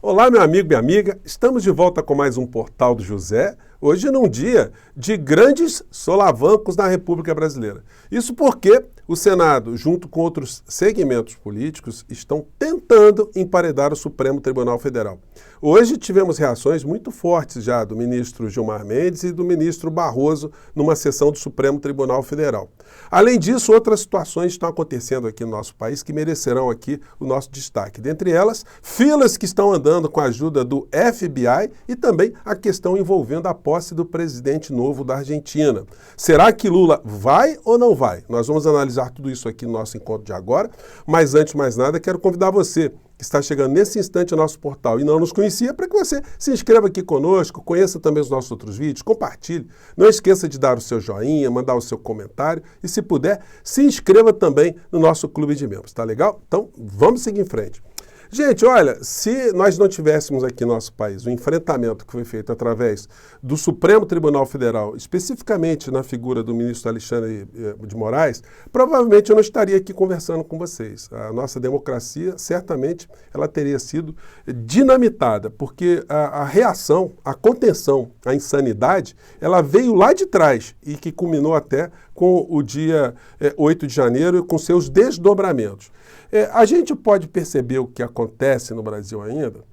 Olá, meu amigo, minha amiga. Estamos de volta com mais um Portal do José. Hoje num dia de grandes solavancos na República Brasileira. Isso porque o Senado, junto com outros segmentos políticos, estão tentando emparedar o Supremo Tribunal Federal. Hoje tivemos reações muito fortes já do ministro Gilmar Mendes e do ministro Barroso numa sessão do Supremo Tribunal Federal. Além disso, outras situações estão acontecendo aqui no nosso país que merecerão aqui o nosso destaque. Dentre elas, filas que estão andando com a ajuda do FBI e também a questão envolvendo a posse do presidente novo da Argentina. Será que Lula vai ou não vai? Nós vamos analisar tudo isso aqui no nosso encontro de agora, mas antes de mais nada, quero convidar você que está chegando nesse instante ao nosso portal e não nos conhecia, para que você se inscreva aqui conosco, conheça também os nossos outros vídeos, compartilhe. Não esqueça de dar o seu joinha, mandar o seu comentário e, se puder, se inscreva também no nosso clube de membros, tá legal? Então, vamos seguir em frente. Gente, olha, se nós não tivéssemos aqui no nosso país o enfrentamento que foi feito através do Supremo Tribunal Federal, especificamente na figura do ministro Alexandre de Moraes, provavelmente eu não estaria aqui conversando com vocês. A nossa democracia, certamente, ela teria sido dinamitada, porque a reação, a contenção, a insanidade, ela veio lá de trás e que culminou até com o dia 8 de janeiro, com seus desdobramentos. A gente pode perceber o que acontece no Brasil ainda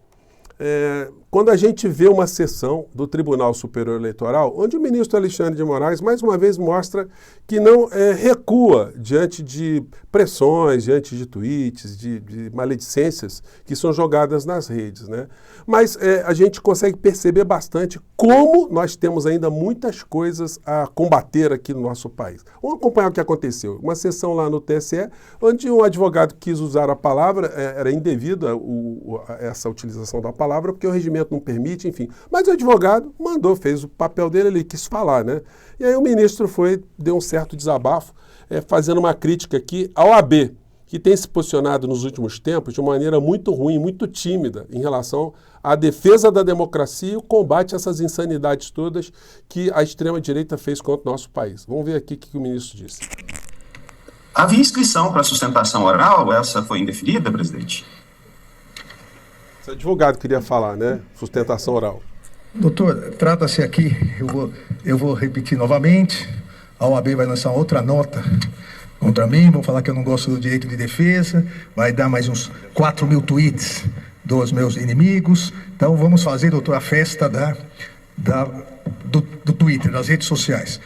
quando a gente vê uma sessão do Tribunal Superior Eleitoral, onde o ministro Alexandre de Moraes, mais uma vez, mostra que não recua diante de pressões, diante de tweets, de maledicências que são jogadas nas redes, né? Mas a gente consegue perceber bastante como nós temos ainda muitas coisas a combater aqui no nosso país. Vamos acompanhar o que aconteceu. Uma sessão lá no TSE, onde um advogado quis usar a palavra, era indevida essa utilização da palavra, porque o regimento não permite, enfim. Mas o advogado mandou, fez o papel dele, ele quis falar, né? E aí o ministro deu um certo desabafo, fazendo uma crítica aqui ao OAB, que tem se posicionado nos últimos tempos de uma maneira muito ruim, muito tímida, em relação à defesa da democracia e o combate a essas insanidades todas que a extrema-direita fez contra o nosso país. Vamos ver aqui o que o ministro disse. Havia inscrição para sustentação oral, essa foi indeferida, presidente? O advogado queria falar, né? Sustentação oral. Doutor, trata-se aqui, eu vou repetir novamente, a OAB vai lançar outra nota contra mim, vão falar que eu não gosto do direito de defesa, vai dar mais uns 4.000 tweets dos meus inimigos. Então vamos fazer, doutor, a festa do Twitter, das redes sociais.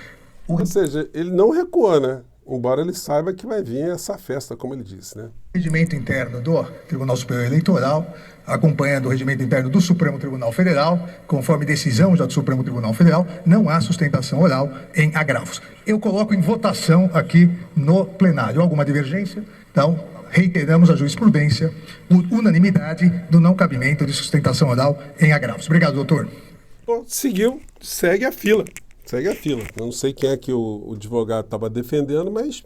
Ou seja, ele não recuou, né? Embora ele saiba que vai vir essa festa, como ele disse, né? O regimento interno do Tribunal Superior Eleitoral, acompanhando o regimento interno do Supremo Tribunal Federal, conforme decisão já do Supremo Tribunal Federal, não há sustentação oral em agravos. Eu coloco em votação aqui no plenário. Alguma divergência? Então, reiteramos a jurisprudência por unanimidade do não cabimento de sustentação oral em agravos. Obrigado, doutor. Bom, segue a fila. Segue a fila. Eu não sei quem é que o advogado estava defendendo, mas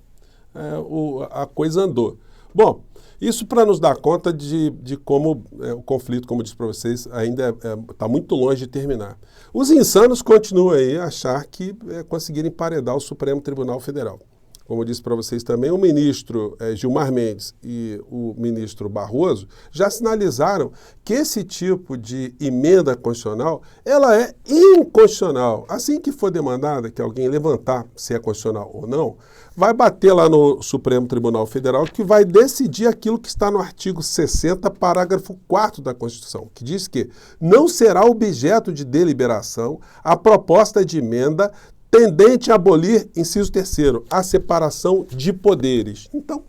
a coisa andou. Bom, isso para nos dar conta de como o conflito, como eu disse para vocês, ainda está muito longe de terminar. Os insanos continuam aí a achar que conseguirem emparedar o Supremo Tribunal Federal. Como eu disse para vocês também, o ministro Gilmar Mendes e o ministro Barroso já sinalizaram que esse tipo de emenda constitucional, ela é inconstitucional. Assim que for demandada que alguém levantar se é constitucional ou não, vai bater lá no Supremo Tribunal Federal, que vai decidir aquilo que está no artigo 60, parágrafo 4º da Constituição, que diz que não será objeto de deliberação a proposta de emenda tendente a abolir, inciso 3º, a separação de poderes. Então,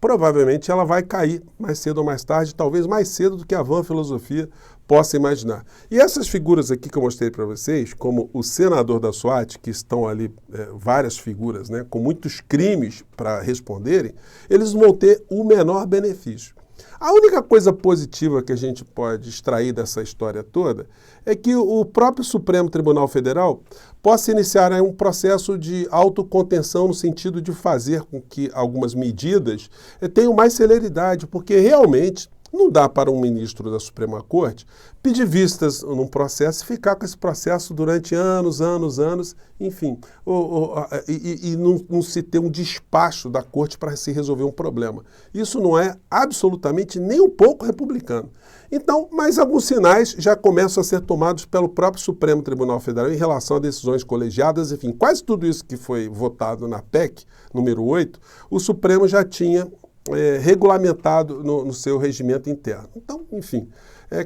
provavelmente ela vai cair mais cedo ou mais tarde, talvez mais cedo do que a vã filosofia possa imaginar. E essas figuras aqui que eu mostrei para vocês, como o senador da SWAT, que estão ali, várias figuras, né, com muitos crimes para responderem, eles vão ter o menor benefício. A única coisa positiva que a gente pode extrair dessa história toda é que o próprio Supremo Tribunal Federal possa iniciar um processo de autocontenção no sentido de fazer com que algumas medidas tenham mais celeridade, porque realmente Não dá para um ministro da Suprema Corte pedir vistas num processo e ficar com esse processo durante anos, enfim, e não se ter um despacho da Corte para se resolver um problema. Isso não é absolutamente nem um pouco republicano. Então, mas alguns sinais já começam a ser tomados pelo próprio Supremo Tribunal Federal em relação a decisões colegiadas, enfim, quase tudo isso que foi votado na PEC, número 8, o Supremo já tinha regulamentado no seu regimento interno. Então, enfim,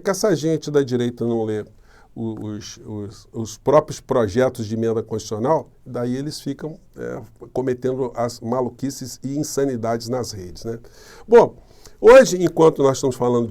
que essa gente da direita não lê os próprios projetos de emenda constitucional, daí eles ficam cometendo as maluquices e insanidades nas redes, né? Bom, hoje, enquanto nós estamos falando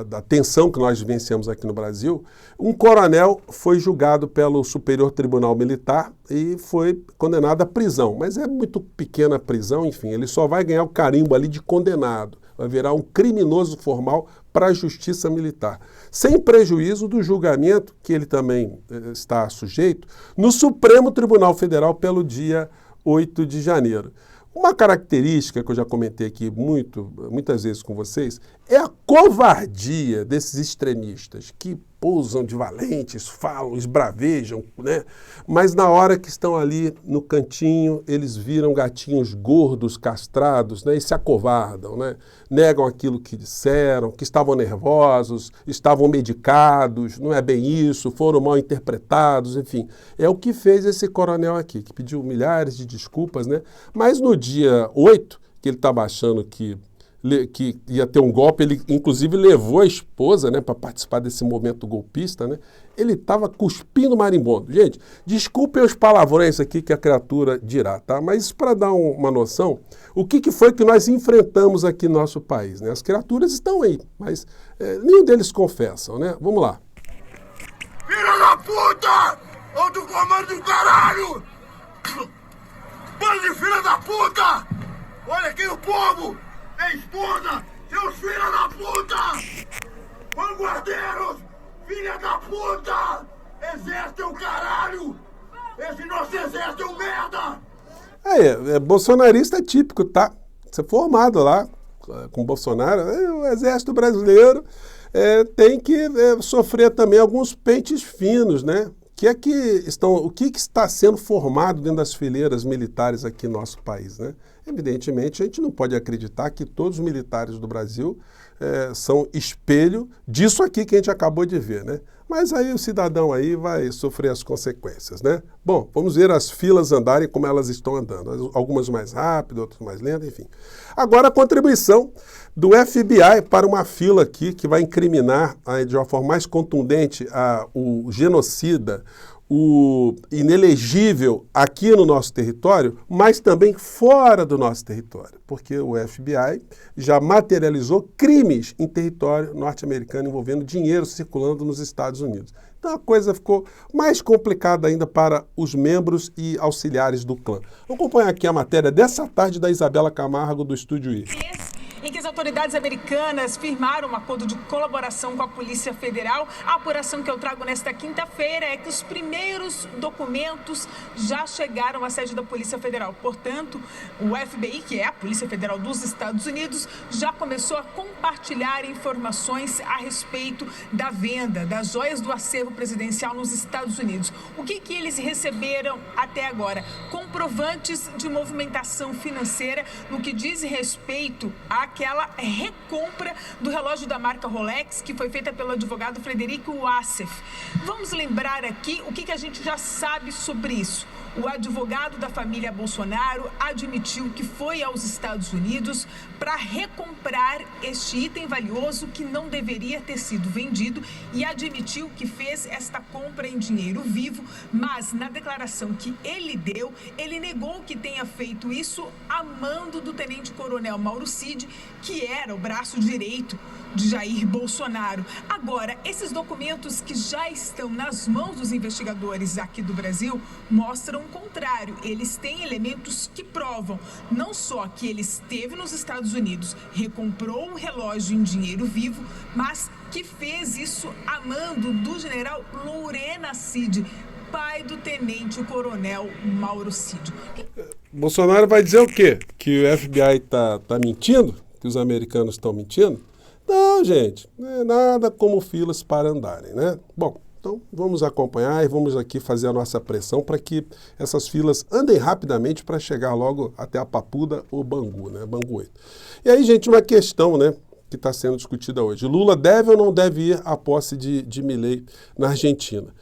da tensão que nós vivenciamos aqui no Brasil, um coronel foi julgado pelo Superior Tribunal Militar e foi condenado à prisão. Mas é muito pequena a prisão, enfim, ele só vai ganhar o carimbo ali de condenado. Vai virar um criminoso formal para a Justiça Militar, sem prejuízo do julgamento que ele também está sujeito no Supremo Tribunal Federal pelo dia 8 de janeiro. Uma característica que eu já comentei aqui muitas vezes com vocês é a covardia desses extremistas que pousam de valentes, falam, esbravejam, né? Mas na hora que estão ali no cantinho, eles viram gatinhos gordos, castrados, né? E se acovardam, né? Negam aquilo que disseram, que estavam nervosos, estavam medicados, não é bem isso, foram mal interpretados, enfim. É o que fez esse coronel aqui, que pediu milhares de desculpas, né? Mas no dia 8, que ele estava achando que ia ter um golpe, ele inclusive levou a esposa, né, para participar desse momento golpista, né? Ele estava cuspindo marimbondo. Gente, desculpem os palavrões aqui que a criatura dirá, tá? Mas isso para dar uma noção, o que foi que nós enfrentamos aqui no nosso país, né? As criaturas estão aí, mas nenhum deles confessam, né? Vamos lá. Filha da puta! Alto comando do caralho! Bando de filha da puta! Olha aqui o povo! É esposa! Seus filha da puta! Vanguardeiros! Filha da puta! Exército é o caralho! Esse nosso exército é um merda! Bolsonarista típico, tá? Você é formado lá com Bolsonaro, o exército brasileiro tem que sofrer também alguns pentes finos, né? O que está sendo formado dentro das fileiras militares aqui no nosso país, né? Evidentemente, a gente não pode acreditar que todos os militares do Brasil são espelho disso aqui que a gente acabou de ver, né? Mas aí o cidadão aí vai sofrer as consequências, né? Bom, vamos ver as filas andarem como elas estão andando. Algumas mais rápidas, outras mais lentas, enfim. Agora a contribuição do FBI para uma fila aqui que vai incriminar de uma forma mais contundente o genocida, o inelegível aqui no nosso território, mas também fora do nosso território, porque o FBI já materializou crimes em território norte-americano envolvendo dinheiro circulando nos Estados Unidos. Então a coisa ficou mais complicada ainda para os membros e auxiliares do clã. Vamos acompanhar aqui a matéria dessa tarde da Isabela Camargo, do Estúdio I. Em que as autoridades americanas firmaram um acordo de colaboração com a Polícia Federal. A apuração que eu trago nesta quinta-feira é que os primeiros documentos já chegaram à sede da Polícia Federal. Portanto, o FBI, que é a Polícia Federal dos Estados Unidos, já começou a compartilhar informações a respeito da venda das joias do acervo presidencial nos Estados Unidos. O que eles receberam até agora? Comprovantes de movimentação financeira no que diz respeito àquela recompra do relógio da marca Rolex que foi feita pelo advogado Frederico Wassef. Vamos lembrar aqui o que a gente já sabe sobre isso. O advogado da família Bolsonaro admitiu que foi aos Estados Unidos para recomprar este item valioso que não deveria ter sido vendido e admitiu que fez esta compra em dinheiro vivo, mas na declaração que ele deu, ele negou que tenha feito isso a mando do tenente-coronel Mauro Cid, que era o braço direito de Jair Bolsonaro. Agora, esses documentos que já estão nas mãos dos investigadores aqui do Brasil mostram o contrário. Eles têm elementos que provam não só que ele esteve nos Estados Unidos, recomprou um relógio em dinheiro vivo, mas que fez isso a mando do general Lorena Cid, pai do tenente-coronel Mauro Cid. Bolsonaro vai dizer o quê? Que o FBI tá mentindo? Que os americanos estão mentindo? Não, gente, não é nada como filas para andarem, né? Bom, então vamos acompanhar e vamos aqui fazer a nossa pressão para que essas filas andem rapidamente para chegar logo até a Papuda ou Bangu, né? Bangu 8. E aí, gente, uma questão, né, que está sendo discutida hoje. Lula deve ou não deve ir à posse de Milei na Argentina?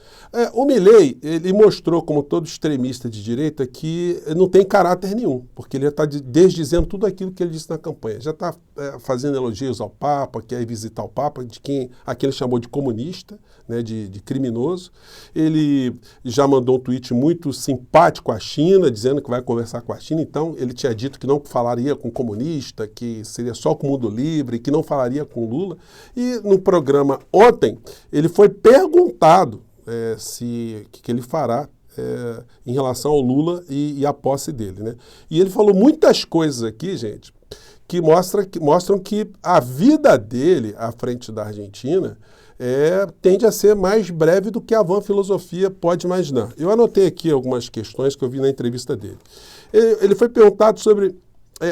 O Milei, ele mostrou, como todo extremista de direita, que não tem caráter nenhum, porque ele já está desdizendo tudo aquilo que ele disse na campanha. Já está fazendo elogios ao Papa, quer ir visitar o Papa, a quem ele chamou de comunista, né, de criminoso. Ele já mandou um tweet muito simpático à China, dizendo que vai conversar com a China. Então, ele tinha dito que não falaria com comunista, que seria só com o mundo livre, que não falaria com Lula. E no programa ontem, ele foi perguntado que ele fará em relação ao Lula e à posse dele, né? E ele falou muitas coisas aqui, gente, que mostram que a vida dele à frente da Argentina tende a ser mais breve do que a vã filosofia pode imaginar. Eu anotei aqui algumas questões que eu vi na entrevista dele. Ele foi perguntado sobre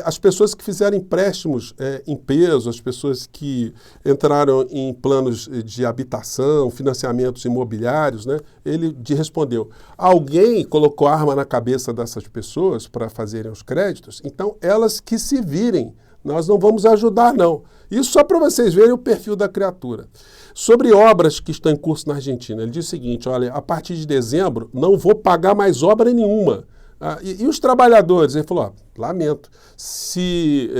as pessoas que fizeram empréstimos em peso, as pessoas que entraram em planos de habitação, financiamentos imobiliários, né? Ele respondeu, alguém colocou arma na cabeça dessas pessoas para fazerem os créditos, então elas que se virem, nós não vamos ajudar não. Isso só para vocês verem o perfil da criatura. Sobre obras que estão em curso na Argentina, ele diz o seguinte, olha, a partir de dezembro não vou pagar mais obra nenhuma. E os trabalhadores? Ele falou, lamento, se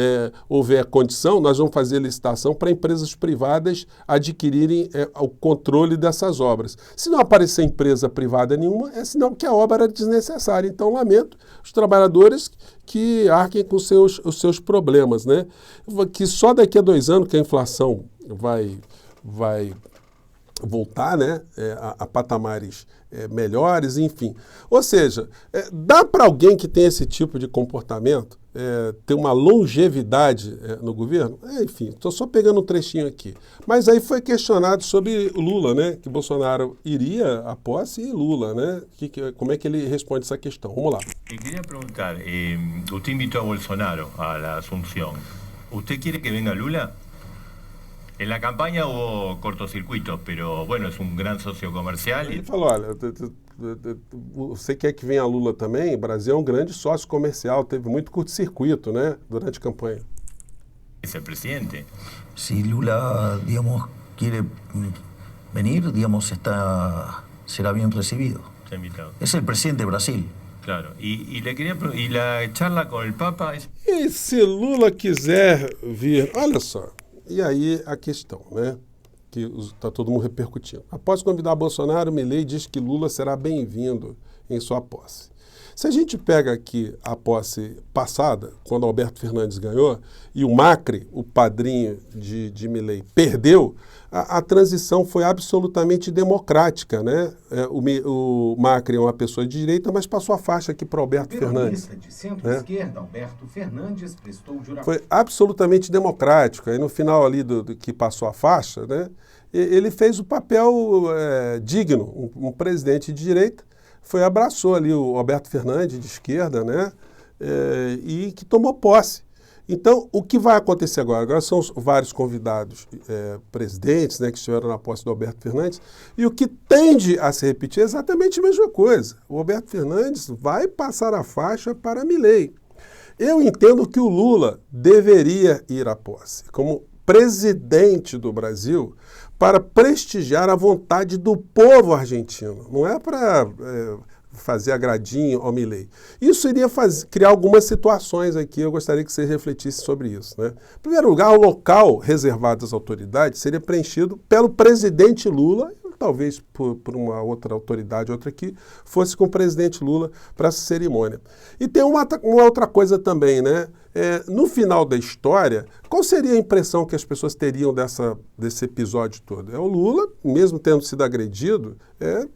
houver condição, nós vamos fazer licitação para empresas privadas adquirirem o controle dessas obras. Se não aparecer empresa privada nenhuma, é sinal que a obra era desnecessária. Então, lamento, os trabalhadores que arquem com os seus problemas, né? Que só daqui a 2 anos que a inflação vai voltar, né, a patamares melhores, enfim. Ou seja, dá para alguém que tem esse tipo de comportamento ter uma longevidade no governo? Enfim, estou só pegando um trechinho aqui. Mas aí foi questionado sobre o Lula, né, que Bolsonaro iria à posse e Lula, né? Como é que ele responde essa questão? Vamos lá. Eu queria perguntar, você invitou a Bolsonaro a la Asunción. ¿Usted quiere que venga Lula? En la campaña hubo cortocircuitos, pero bueno, es un gran socio comercial. Ele falou, olha, você quer que venha Lula também? O Brasil é um grande sócio comercial, teve muito curto-circuito, né, durante a campanha. Es el presidente. Si Lula, digamos, quiere venir, digamos, será bien recibido. Está invitado. Es el presidente de Brasil. Claro, y la charla con el Papa es... E se Lula quiser vir, olha só, e aí a questão, né, que está todo mundo repercutindo. Após convidar Bolsonaro, Milei diz que Lula será bem-vindo em sua posse. Se a gente pega aqui a posse passada, quando Alberto Fernandes ganhou, e o Macri, o padrinho de Milei, perdeu, a transição foi absolutamente democrática, né? O Macri é uma pessoa de direita, mas passou a faixa aqui para Alberto Fernandes. De centro-esquerda, Alberto Fernandes prestou juramento. Foi absolutamente democrático. Aí no final ali do que passou a faixa, né, ele fez o papel digno, um presidente de direita, abraçou ali o Alberto Fernandes de esquerda, né, e que tomou posse. Então, o que vai acontecer agora? Agora são vários convidados presidentes, né, que estiveram na posse do Alberto Fernandes, e o que tende a se repetir é exatamente a mesma coisa. O Alberto Fernandes vai passar a faixa para Milei. Eu entendo que o Lula deveria ir à posse como presidente do Brasil para prestigiar a vontade do povo argentino. Não é para fazer agradinho ao Milei. Isso iria criar algumas situações aqui, eu gostaria que você refletisse sobre isso, né? Em primeiro lugar, o local reservado às autoridades seria preenchido pelo presidente Lula, talvez por uma outra autoridade, outra que fosse com o presidente Lula para essa cerimônia. E tem uma outra coisa também, né? No final da história, qual seria a impressão que as pessoas teriam desse episódio todo? É o Lula, mesmo tendo sido agredido,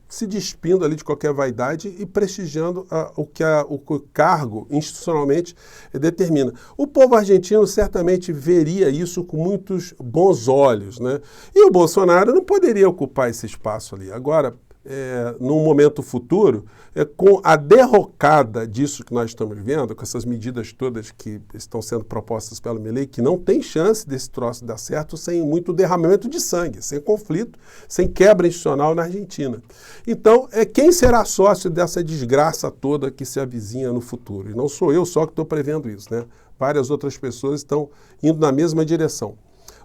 se despindo ali de qualquer vaidade e prestigiando o que o cargo institucionalmente determina. O povo argentino certamente veria isso com muitos bons olhos, né? E o Bolsonaro não poderia ocupar esse espaço ali. Agora, num momento futuro, com a derrocada disso que nós estamos vendo, com essas medidas todas que estão sendo propostas pelo Milei, que não tem chance desse troço dar certo sem muito derramamento de sangue, sem conflito, sem quebra institucional na Argentina. Então, quem será sócio dessa desgraça toda que se avizinha no futuro? E não sou eu só que estou prevendo isso, né? Várias outras pessoas estão indo na mesma direção.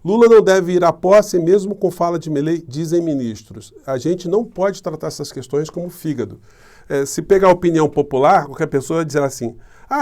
Lula não deve ir à posse mesmo com fala de Milei, dizem ministros. A gente não pode tratar essas questões como fígado. Se pegar a opinião popular, qualquer pessoa vai dizer assim,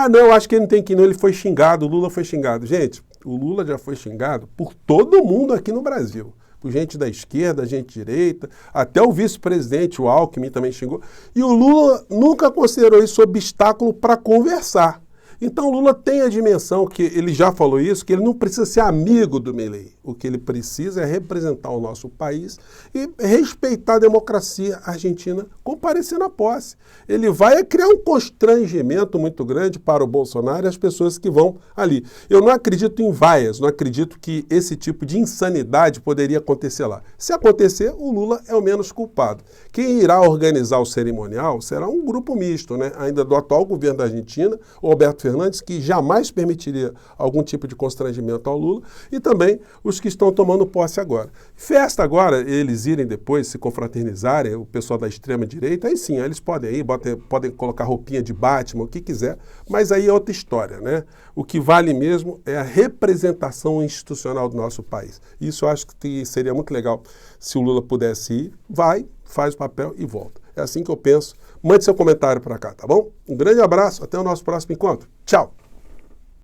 não, acho que ele não tem que ir, não, ele foi xingado, o Lula foi xingado. Gente, o Lula já foi xingado por todo mundo aqui no Brasil. Por gente da esquerda, gente direita, até o vice-presidente, o Alckmin, também xingou. E o Lula nunca considerou isso obstáculo para conversar. Então o Lula tem a dimensão, que ele já falou isso, que ele não precisa ser amigo do Milei. O que ele precisa é representar o nosso país e respeitar a democracia argentina, comparecer na posse. Ele vai criar um constrangimento muito grande para o Bolsonaro e as pessoas que vão ali. Eu não acredito em vaias, não acredito que esse tipo de insanidade poderia acontecer lá. Se acontecer, o Lula é o menos culpado. Quem irá organizar o cerimonial será um grupo misto, né? Ainda do atual governo da Argentina, o Alberto Fernandes, que jamais permitiria algum tipo de constrangimento ao Lula, e também os que estão tomando posse agora. Festa agora, eles irem depois, se confraternizarem, o pessoal da extrema-direita, aí sim, aí eles podem ir, podem colocar roupinha de Batman, o que quiser, mas aí é outra história, né? O que vale mesmo é a representação institucional do nosso país. Isso eu acho que seria muito legal se o Lula pudesse ir, vai, faz o papel e volta. É assim que eu penso. Mande seu comentário para cá, tá bom? Um grande abraço, até o nosso próximo encontro. Tchau!